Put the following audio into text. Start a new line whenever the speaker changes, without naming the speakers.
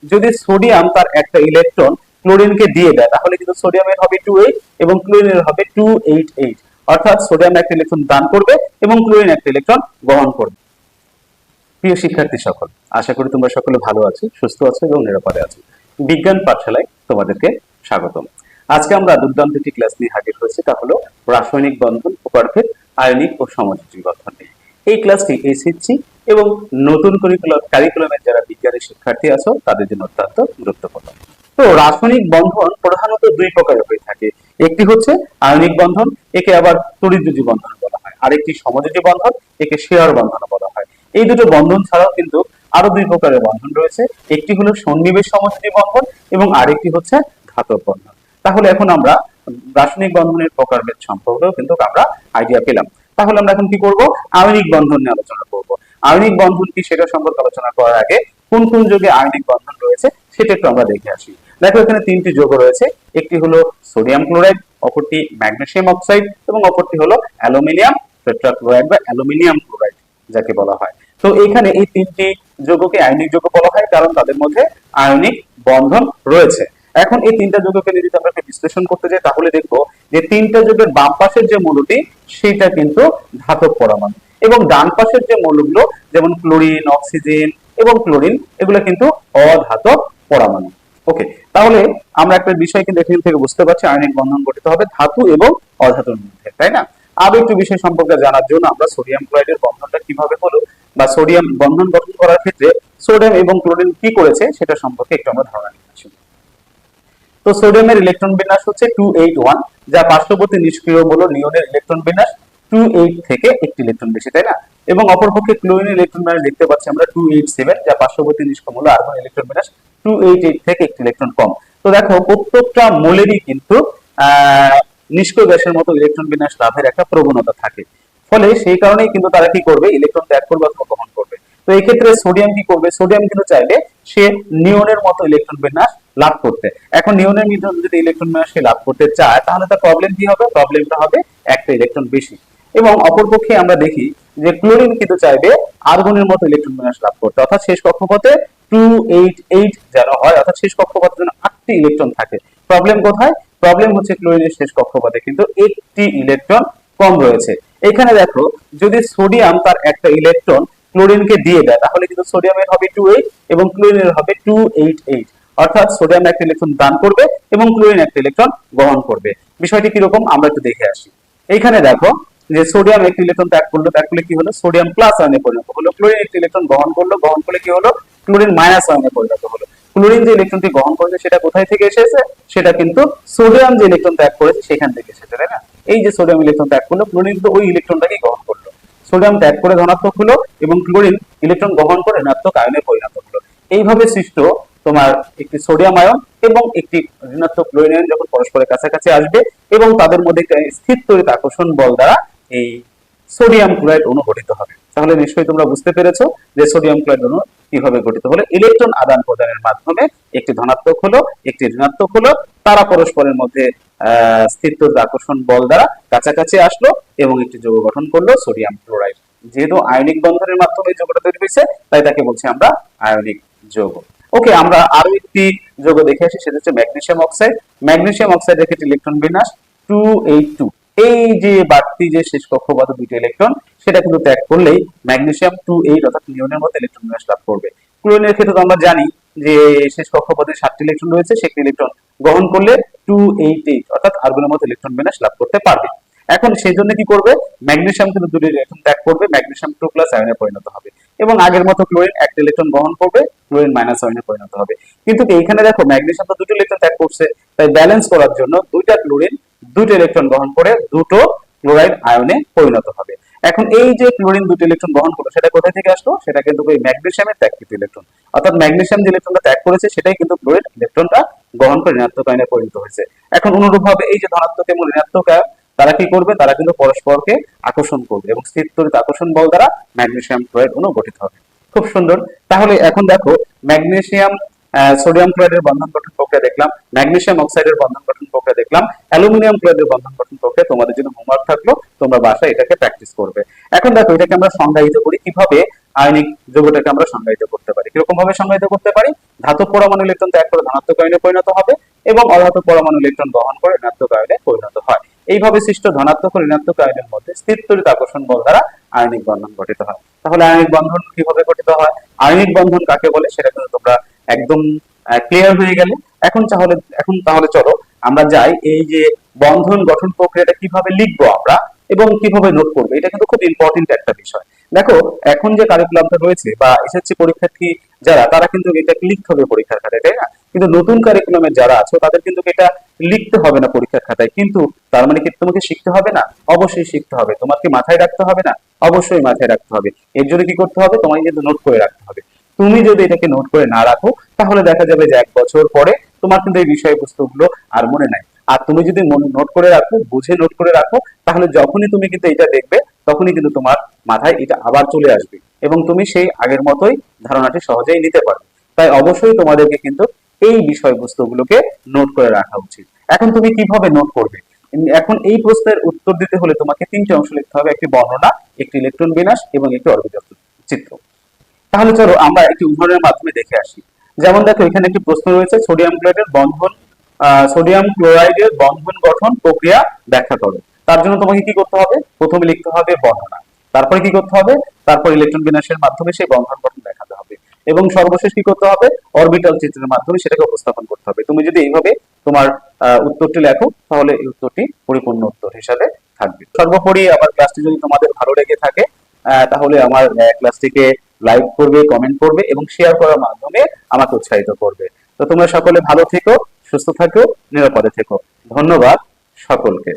যদি সোডিয়াম তার একটা ইলেকট্রন ক্লোরিনকে দিয়ে দেয় তাহলে কিন্তু সোডিয়ামের হবে 2 8 এবং ক্লোরিনের হবে 2 8 8, অর্থাৎ সোডিয়াম একটা ইলেকট্রন দান করবে এবং ক্লোরিন একটা ইলেকট্রন গ্রহণ করবে। প্রিয় শিক্ষার্থী সকল, আশা করি তোমরা সকলে ভালো আছো, সুস্থ আছো এবং নিরাপদে আছো। বিজ্ঞান পাঠশালায় তোমাদেরকে স্বাগতম। আজকে আমরা দুর্দান্ত একটি ক্লাস নিয়ে হাজির হয়েছি, তা হলো রাসায়নিক বন্ধন, প্রকারভেদ, আয়নিক ও সমযোজী বন্ধন নিয়ে। এই ক্লাসটি এসএসসি এবং নতুন কারিকুলামের যারা বিজ্ঞানের শিক্ষার্থী আছো তাদের জন্য অত্যন্ত গুরুত্বপূর্ণ। তো রাসায়নিক বন্ধন প্রধানত দুই প্রকারের হয়ে থাকে। একটি হচ্ছে আয়নিক বন্ধন, একে আবার তড়িৎযোজী বন্ধন বলা হয়। আরেকটি সমযোজী বন্ধন, একে শেয়ার বন্ধন বলা হয়। এই দুটো বন্ধন ছাড়াও কিন্তু আরো দুই প্রকারের বন্ধন রয়েছে। একটি হলো সন্নিবেশ সমযোজী বন্ধন এবং আরেকটি হচ্ছে ধাতব বন্ধন। তাহলে এখন আমরা রাসায়নিক বন্ধনের প্রকারভেদ সম্পর্কেও কিন্তু আমরা আইডিয়া পেলাম। তাহলে আমরা এখন কি করব? আয়নিক বন্ধন নিয়ে আলোচনা করব। আয়নিক বন্ধন কি সেটা সম্পর্কে আলোচনা করার আগে কোন কোন যৌগে আয়নিক বন্ধন রয়েছে সেটা একটু আমরা দেখে আসি। দেখো এখানে তিনটি যৌগ রয়েছে। একটি হলো সোডিয়াম ক্লোরাইড, অপরটি ম্যাগনেসিয়াম অক্সাইড এবং অপরটি হলো অ্যালুমিনিয়াম টেট্রাক্লোরাইড বা অ্যালুমিনিয়াম ক্লোরাইড যাকে বলা হয়। তো এখানে এই তিনটি যৌগকে আয়নিক যৌগ বলা হয় কারণ তাদের মধ্যে আয়নিক বন্ধন রয়েছে। এখন এই তিনটা যৌগকে যদি আমরা বিশ্লেষণ করতে যাই তাহলে দেখব যে তিনটা যৌগের বাম পাশের যে মৌলটি সেটা কিন্তু ধাতব পরমাণু এবং ডান পাশের যে মৌলগুলো যেমন ক্লোরিন, অক্সিজেন এবং ক্লোরিন এগুলো কিন্তু অধাতব পরমাণু। ওকে, তাহলে আমরা একটা বিষয় কিন্তু এখান থেকে বুঝতে পারছি আয়নিক বন্ধন গঠিত হবে ধাতু এবং অধাতুর মধ্যে, তাই না? আরো একটু বিষয় সম্পর্কে জানার জন্য আমরা সোডিয়াম ক্লোরাইডের বন্ধনটা কিভাবে হলো বা সোডিয়াম বন্ধন গঠন করার ক্ষেত্রে সোডিয়াম এবং ক্লোরিন কি করেছে সেটা সম্পর্কে একটু আমরা ধারণা নিয়ে আসি। তো সোডিয়ামের ইলেকট্রন বিন্যাস হচ্ছে 281, যা পার্শ্ববর্তী নিষ্ক্রিয় মৌল নিয়নের ইলেকট্রন বিন্যাস 28 থেকে একটি ইলেকট্রন বেশি, তাই না? এবং অপরপক্ষে ক্লোরিনের ইলেকট্রন বিন্যাস দেখতে পাচ্ছি আমরা 287, যা পার্শ্ববর্তী নিষ্ক্রিয় মৌল আর্গন ইলেকট্রন বিন্যাস 288 থেকে একটি ইলেকট্রন কম। তো দেখো প্রত্যেকটা মৌলেরই কিন্তু নিষ্ক্রিয় গ্যাসের মতো ইলেকট্রন বিন্যাস লাভের একটা প্রবণতা থাকে। ফলে সেই কারণেই কিন্তু তারা কি করবে? ইলেকট্রন ত্যাগ করবে অথবা গ্রহণ করবে। তো এই ক্ষেত্রে সোডিয়াম কি করবে? সোডিয়াম কিন্তু চাইবে সে নিয়নের মতো ইলেকট্রন বিন্যাস লাভ করতে। এখন নিয়নের মতো যদি ইলেকট্রন বিন্যাস সে লাভ করতে চায় তাহলে তার প্রবলেম কি হবে? প্রবলেমটা হবে একটা ইলেকট্রন বেশি। এবং অপরপক্ষে আমরা দেখি যে ক্লোরিন কিন্তু চাইবে আর্গনের মতো ইলেকট্রন বিন্যাস লাভ করতে, অর্থাৎ শেষ কক্ষপথে 288 যেন হয়, অর্থাৎ শেষ কক্ষপথে যেন 8টি ইলেকট্রন থাকে। প্রবলেম কোথায়? প্রবলেম হচ্ছে ক্লোরিনের শেষ কক্ষপথে কিন্তু একটি ইলেকট্রন কম রয়েছে। এখানে দেখো যদি সোডিয়াম তার একটা ইলেকট্রন ক্লোরিনকে দিয়ে দেয় তাহলে কিন্তু সোডিয়ামের হবে 28 এবং ক্লোরিনের হবে 288, অর্থাৎ সোডিয়াম একটা ইলেকট্রন দান করবে এবং ক্লোরিন একটা ইলেকট্রন গ্রহণ করবে। বিষয়টি কিরকম আমরা একটু দেখে আসি। এইখানে দেখো যে সোডিয়াম একটি ইলেকট্রন ত্যাগ করলো, ত্যাগ করলে কি হলো? সোডিয়াম প্লাস আয়নে পরিণত হলো। ক্লোরিন একটি ইলেকট্রন গ্রহণ করলো, গ্রহণ করলে কি হলো? ক্লোরিন মাইনাস আয়নে পরিণত হলো। ক্লোরিন যে ইলেকট্রনটি গ্রহণ করেছে সেটা কোথায় থেকে এসেছে? সেটা কিন্তু সোডিয়াম যে ইলেকট্রন ত্যাগ করেছে সেখান থেকে এসেছে, তাই না? এই যে সোডিয়াম ইলেকট্রন ত্যাগ করলো, ক্লোরিন তো ওই ইলেকট্রনটাকেই গ্রহণ করলো। সোডিয়াম ত্যাগ করে ধনাত্মক হলো এবং ক্লোরিন ইলেকট্রন গ্রহণ করে ঋণাত্মক আয়নে পরিণত হলো। এইভাবে সৃষ্ট তোমার একটি সোডিয়াম আয়ন এবং একটি ঋণাত্মক ক্লোরিন আয়ন যখন পরস্পরের কাছাকাছি আসবে এবং তাদের মধ্যে স্থির তড়িৎ আকর্ষণ বল দ্বারা এই সোডিয়াম ক্লোরাইড অণু গঠিত হবে। তাহলে নিশ্চয়ই তোমরা বুঝতে পেরেছো যে সোডিয়াম ক্লোরাইড অণু কিভাবে গঠিত হলো। ইলেকট্রন আদান প্রদানের মাধ্যমে একটি ধনাত্মক হলো, একটি ঋণাত্মক হলো, তারা পরস্পরের মধ্যে স্থির তড়িৎ আকর্ষণ বল দ্বারা কাছাকাছি আসলো এবং একটি যৌগ গঠন করলো সোডিয়াম ক্লোরাইড। যেহেতু আয়নিক বন্ধনের মাধ্যমে যৌগটা তৈরি হয়েছে তাই তাকে বলছি আমরা আয়নিক যৌগ। ওকে, আমরা আরো একটি যৌগ দেখে আসি, সেটা হচ্ছে ম্যাগনেসিয়াম অক্সাইড। ম্যাগনেসিয়াম অক্সাইডের ক্ষেত্রে ইলেকট্রন বিন্যাস 282। এই যে বাড়তি যে শেষ কক্ষপথে দুটি ইলেকট্রন সেটা কিন্তু ত্যাগ করলেই ম্যাগনেসিয়াম 28 অর্থাৎ নিয়নের মতো ইলেকট্রন বিন্যাস লাভ করবে। ক্লোরিনের ক্ষেত্রে তো আমরা জানি যে শেষ কক্ষপথে 7টি ইলেকট্রন রয়েছে, সেটি ইলেকট্রন গ্রহণ করলে 288 অর্থাৎ আর্গনের মতো ইলেকট্রন বিন্যাস লাভ করতে পারবে। এখন সেই জন্য কি করবে? ম্যাগনেসিয়াম কিন্তু দুটি ইলেকট্রন ত্যাগ করবে, ম্যাগনেসিয়াম 2+ আয়নে পরিণত হবে এবং আগের মতো ক্লোরিন একটা ইলেকট্রন গ্রহণ করবে, ক্লোরিন মাইনাস আয়নে পরিণত হবে। কিন্তু এইখানে দেখো ম্যাগনেসিয়াম তো দুটো ইলেকট্রন ত্যাগ করছে, তাই ব্যালেন্স করার জন্য দুইটা ক্লোরিন দুটো ইলেকট্রন গ্রহণ করে দুটো ক্লোরাইড আয়নে পরিণত হবে। এখন এই যে ক্লোরিন দুটো ইলেকট্রন গ্রহণ করলো সেটা কোথা থেকে আসলো? সেটা কিন্তু ওই ম্যাগনেসিয়ামের ত্যাগকৃত ইলেকট্রন, অর্থাৎ ম্যাগনেসিয়াম যে ইলেকট্রনটা ত্যাগ করেছে সেটাই কিন্তু ক্লোরিন ইলেকট্রনটা গ্রহণ করে ঋণাত্মক আয়নে পরিণত হয়েছে। এখন অনুরূপভাবে এই যে ধনাত্মক এবং ঋণাত্মক আয়ন তারা কি করবে? তারা কিন্তু পরস্পরকে আকর্ষণ করবে এবং স্থির তড়িৎ আকর্ষণ বল দ্বারা ম্যাগনেসিয়াম ক্লোরাইড অণু গঠিত হবে। খুব সুন্দর। তাহলে এখন দেখো ম্যাগনেসিয়াম সোডিয়াম ক্লোরাইডের বন্ধন গঠন প্রক্রিয়া দেখলাম, ম্যাগনেসিয়াম অক্সাইডের বন্ধন গঠন প্রক্রিয়া দেখলাম, অ্যালুমিনিয়াম ক্লোরাইডের বন্ধন গঠন প্রক্রিয়া তোমাদের জন্য হোমওয়ার্ক থাকলো, তোমরা বাসায় এটাকে প্র্যাকটিস করবে। এখন দেখো এটাকে আমরা সংজ্ঞায়িত করি কিভাবে, আয়নিক যৌগটাকে আমরা সংজ্ঞায়িত করতে পারি। কিরকম ভাবে সংজ্ঞায়িত করতে পারি? ধাতব পরমাণু ইলেকট্রন ত্যাগ করে ধনাত্মক আয়নে পরিণত হবে এবং অধাতব পরমাণু ইলেকট্রন গ্রহণ করে ঋণাত্মক আয়নে পরিণত হয়। এইভাবে সৃষ্ট ধনাত্মক ও ঋণাত্মক আয়নের মধ্যে স্থির তড়িৎ আকর্ষণ বল দ্বারা আয়নিক বন্ধন গঠিত হয়। তাহলে আয়নিক বন্ধন কিভাবে গঠিত হয়, আয়নিক বন্ধন কাকে বলে সেটা কিন্তু তোমরা একদম ক্লিয়ার হয়ে গেলে। এখন তাহলে চলো আমরা যাই এই যে বন্ধন গঠন প্রক্রিয়াটা কিভাবে লিখবো আমরা এবং কিভাবে নোট করবো, এটা কিন্তু খুব ইম্পর্টেন্ট একটা বিষয়। দেখো এখন যে কারিকুলামটা রয়েছে বা এসএসসি পরীক্ষার্থী যারা, তারা কিন্তু এটা লিখতে হবে পরীক্ষার খাতায়, তাই না? কিন্তু নতুন কারিকুলামে যারা আছো তাদের কিন্তু এটা লিখতে হবে না পরীক্ষার খাতায়, কিন্তু তার মানে কি তোমাকে শিখতে হবে না? অবশ্যই শিখতে হবে। তোমাকে মাথায় রাখতে হবে না? অবশ্যই মাথায় রাখতে হবে। এর জন্য কি করতে হবে, তোমাকে কিন্তু নোট করে রাখতে হবে। তুমি যদি এটাকে নোট করে না রাখো তাহলে দেখা যাবে যে 1 বছর পরে তোমার কিন্তু এই বিষয়বস্তুগুলো আর মনে নাই। আর তুমি যদি নোট করে রাখো, বুঝে নোট করে রাখো, তাহলে যখনই তুমি কিন্তু এটা দেখবে তখনই কিন্তু তোমার মাথায় এটা আবার চলে আসবে এবং তুমি সেই আগের মতোই ধারণাটি সহজেই নিতে পারবে। তাই অবশ্যই তোমাদেরকে কিন্তু এই বিষয়বস্তুগুলোকে নোট করে রাখা উচিত। এখন তুমি কিভাবে নোট করবে? এখন এই প্রশ্নের উত্তর দিতে হলে তোমাকে 3টে অংশ লিখতে হবে: একটি বর্ণনা, একটি ইলেকট্রন বিন্যাস এবং একটি অরবিটাল চিত্র। তাহলে চলো আমরা একটি উদাহরণের মাধ্যমে দেখে আসি। যেমন দেখো এখানে একটি প্রশ্ন রয়েছে, সোডিয়াম ক্লোরাইডের বন্ধন গঠন প্রক্রিয়া ব্যাখ্যা করো। তার জন্য তোমাকে কি করতে হবে? প্রথমে লিখতে হবে বর্ণনা, তারপরে কি করতে হবে? তারপর ইলেকট্রন বিন্যাসের মাধ্যমে সেই বন্ধন গঠন দেখাতে হবে এবং সর্বশেষ কি করতে হবে? অরবিটাল চিত্রের মাধ্যমে সেটাকে উপস্থাপন করতে হবে। তুমি যদি এইভাবে তোমার উত্তরটি লেখো তাহলে এই উত্তরটি পরিপূর্ণ উত্তর হিসাবে থাকবে। সর্বোপরি আমার ক্লাসটি যদি তোমাদের ভালো লেগে থাকে তাহলে আমার ক্লাসটিকে লাইক করবে, কমেন্ট করবে এবং শেয়ার করার মাধ্যমে আমাকে উৎসাহিত করবে। তো তোমরা সকলে ভালো থেকো, সুস্থ থাকো, নিরাপদে থেকো। ধন্যবাদ সকলকে।